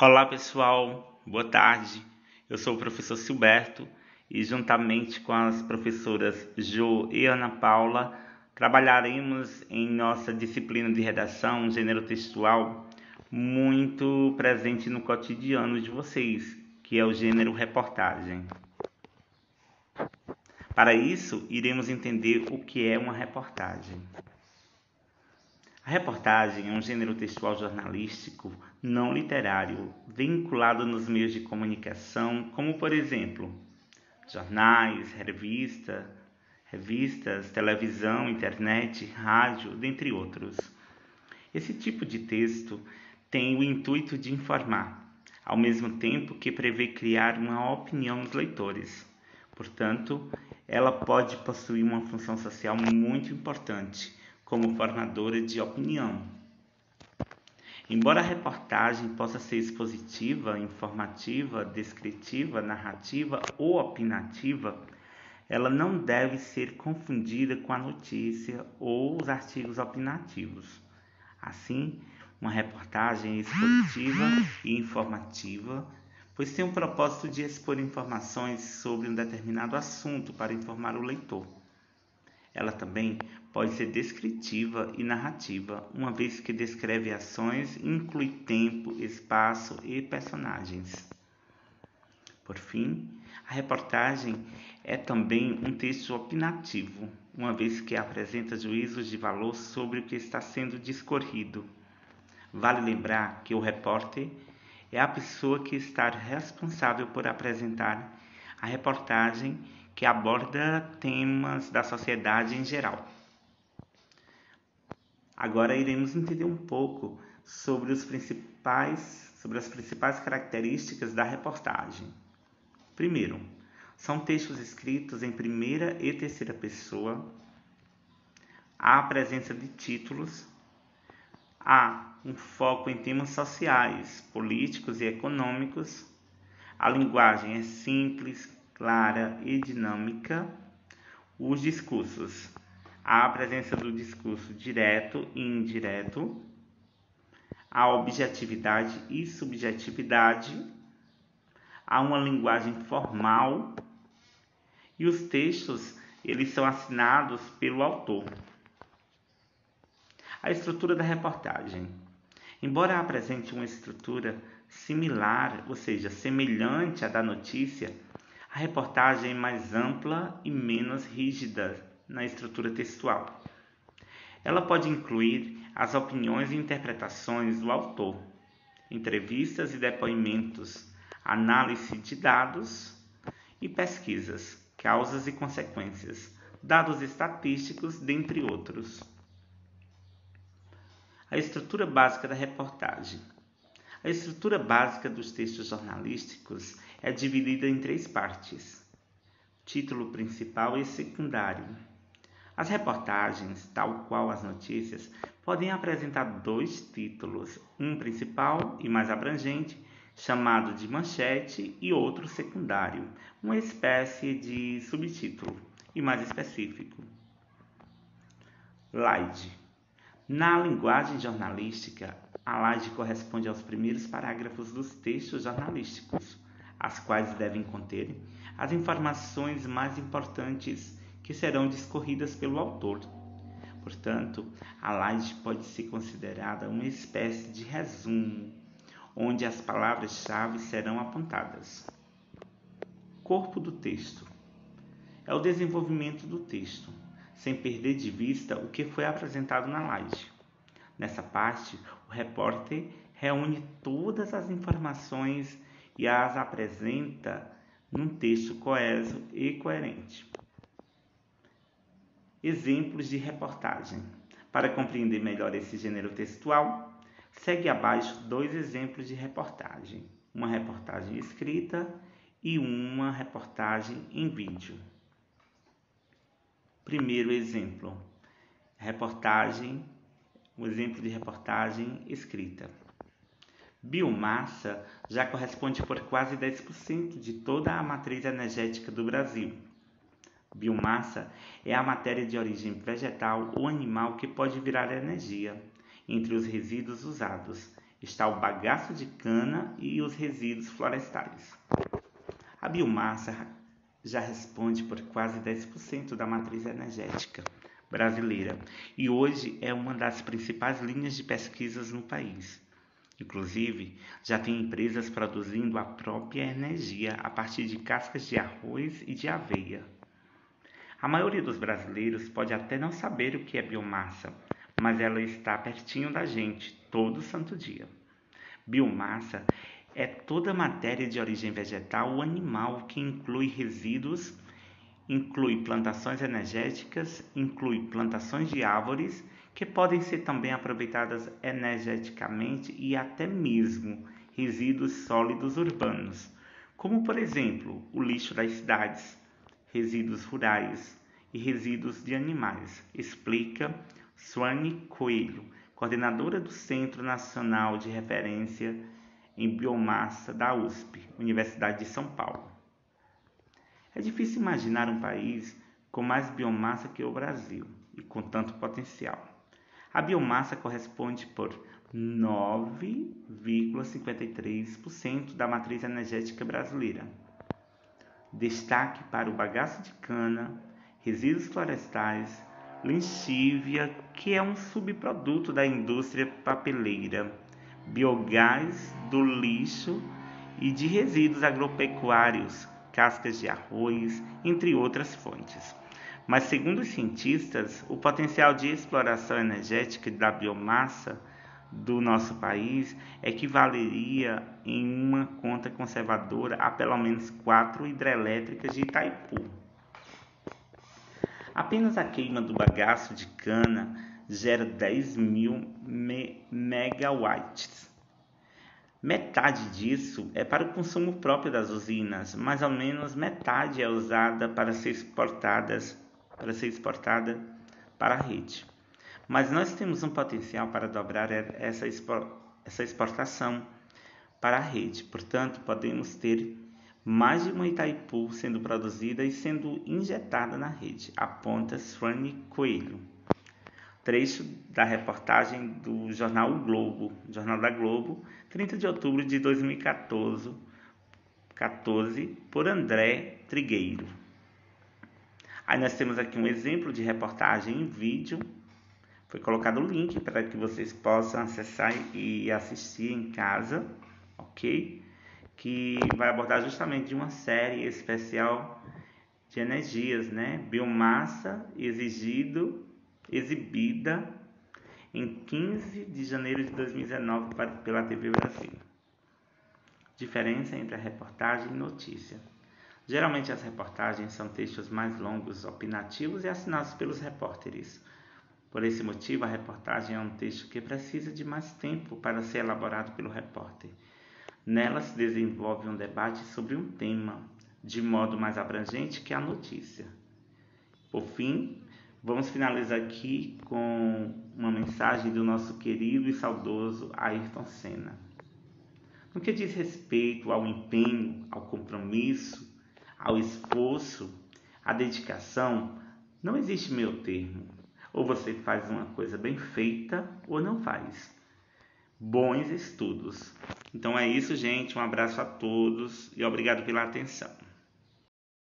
Olá pessoal, boa tarde. Eu sou o professor Silberto e, juntamente com as professoras Jo e Ana Paula, trabalharemos em nossa disciplina de redação, gênero textual, muito presente no cotidiano de vocês, que é o gênero reportagem. Para isso, iremos entender o que é uma reportagem. A reportagem é um gênero textual jornalístico não literário, vinculado nos meios de comunicação, como por exemplo, jornais, revistas, televisão, internet, rádio, dentre outros. Esse tipo de texto tem o intuito de informar, ao mesmo tempo que prevê criar uma opinião nos leitores. Portanto, ela pode possuir uma função social muito importante, como formadora de opinião. Embora a reportagem possa ser expositiva, informativa, descritiva, narrativa ou opinativa, ela não deve ser confundida com a notícia ou os artigos opinativos. Assim, uma reportagem é expositiva e informativa, pois tem o propósito de expor informações sobre um determinado assunto para informar o leitor. Ela também pode ser descritiva e narrativa, uma vez que descreve ações e inclui tempo, espaço e personagens. Por fim, a reportagem é também um texto opinativo, uma vez que apresenta juízos de valor sobre o que está sendo discorrido. Vale lembrar que o repórter é a pessoa que está responsável por apresentar a reportagem que aborda temas da sociedade em geral. Agora iremos entender um pouco sobre as principais características da reportagem. Primeiro, são textos escritos em primeira e terceira pessoa. Há a presença de títulos. Há um foco em temas sociais, políticos e econômicos. A linguagem é simples, clara e dinâmica. Os discursos. Há a presença do discurso direto e indireto. Há objetividade e subjetividade. Há uma linguagem formal. E os textos, eles são assinados pelo autor. A estrutura da reportagem. Embora apresente uma estrutura similar, ou seja, semelhante à da notícia, a reportagem é mais ampla e menos rígida na estrutura textual. Ela pode incluir as opiniões e interpretações do autor, entrevistas e depoimentos, análise de dados e pesquisas, causas e consequências, dados estatísticos, dentre outros. A estrutura básica da reportagem. A estrutura básica dos textos jornalísticos é dividida em 3 partes: título principal e secundário. As reportagens, tal qual as notícias, podem apresentar 2 títulos, um principal e mais abrangente, chamado de manchete, e outro secundário, uma espécie de subtítulo e mais específico. Slide. Na linguagem jornalística, a laje corresponde aos primeiros parágrafos dos textos jornalísticos, as quais devem conter as informações mais importantes que serão discorridas pelo autor. Portanto, a laje pode ser considerada uma espécie de resumo, onde as palavras-chave serão apontadas. Corpo do texto. É o desenvolvimento do texto, sem perder de vista o que foi apresentado na laje. Nessa parte, o repórter reúne todas as informações e as apresenta num texto coeso e coerente. Exemplos de reportagem. Para compreender melhor esse gênero textual, segue abaixo 2 exemplos de reportagem: uma reportagem escrita e uma reportagem em vídeo. Primeiro exemplo, um exemplo de reportagem escrita. Biomassa já corresponde por quase 10% de toda a matriz energética do Brasil. Biomassa é a matéria de origem vegetal ou animal que pode virar energia entre os resíduos usados. está o bagaço de cana e os resíduos florestais. A biomassa já responde por quase 10% da matriz energética brasileira e hoje é uma das principais linhas de pesquisas no país. Inclusive, já tem empresas produzindo a própria energia a partir de cascas de arroz e de aveia. A maioria dos brasileiros pode até não saber o que é biomassa, mas ela está pertinho da gente todo santo dia. Biomassa é toda matéria de origem vegetal ou animal que inclui resíduos, inclui plantações energéticas, inclui plantações de árvores que podem ser também aproveitadas energeticamente e até mesmo resíduos sólidos urbanos, como por exemplo o lixo das cidades, resíduos rurais e resíduos de animais, explica Suane Coelho, coordenadora do Centro Nacional de Referência em Biomassa da USP, Universidade de São Paulo. É difícil imaginar um país com mais biomassa que o Brasil e com tanto potencial. A biomassa corresponde por 9,53% da matriz energética brasileira. Destaque para o bagaço de cana, resíduos florestais, lixívia, que é um subproduto da indústria papeleira, biogás do lixo e de resíduos agropecuários, cascas de arroz, entre outras fontes. Mas, segundo os cientistas, o potencial de exploração energética da biomassa do nosso país equivaleria em uma conta conservadora a pelo menos 4 hidrelétricas de Itaipu. Apenas a queima do bagaço de cana gera 10.000 megawatts. Metade disso é para o consumo próprio das usinas, mais ou menos metade é usada para ser exportada para a rede. Mas nós temos um potencial para dobrar essa exportação para a rede. Portanto, podemos ter mais de uma Itaipu sendo produzida e sendo injetada na rede, aponta Suane Coelho. Trecho da reportagem do Jornal da Globo, 30 de outubro de 2014, por André Trigueiro. Aí nós temos aqui um exemplo de reportagem em vídeo. Foi colocado o link para que vocês possam acessar e assistir em casa, ok? Que vai abordar justamente de uma série especial de energias, né? Biomassa exibida em 15 de janeiro de 2019 pela TV Brasil. Diferença entre a reportagem e notícia. Geralmente as reportagens são textos mais longos, opinativos e assinados pelos repórteres. Por esse motivo, a reportagem é um texto que precisa de mais tempo para ser elaborado pelo repórter. Nela se desenvolve um debate sobre um tema, de modo mais abrangente que a notícia. Por fim, vamos finalizar aqui com uma mensagem do nosso querido e saudoso Ayrton Senna. No que diz respeito ao empenho, ao compromisso, ao esforço, à dedicação, não existe meio termo. Ou você faz uma coisa bem feita ou não faz. Bons estudos. Então é isso, gente. Um abraço a todos e obrigado pela atenção.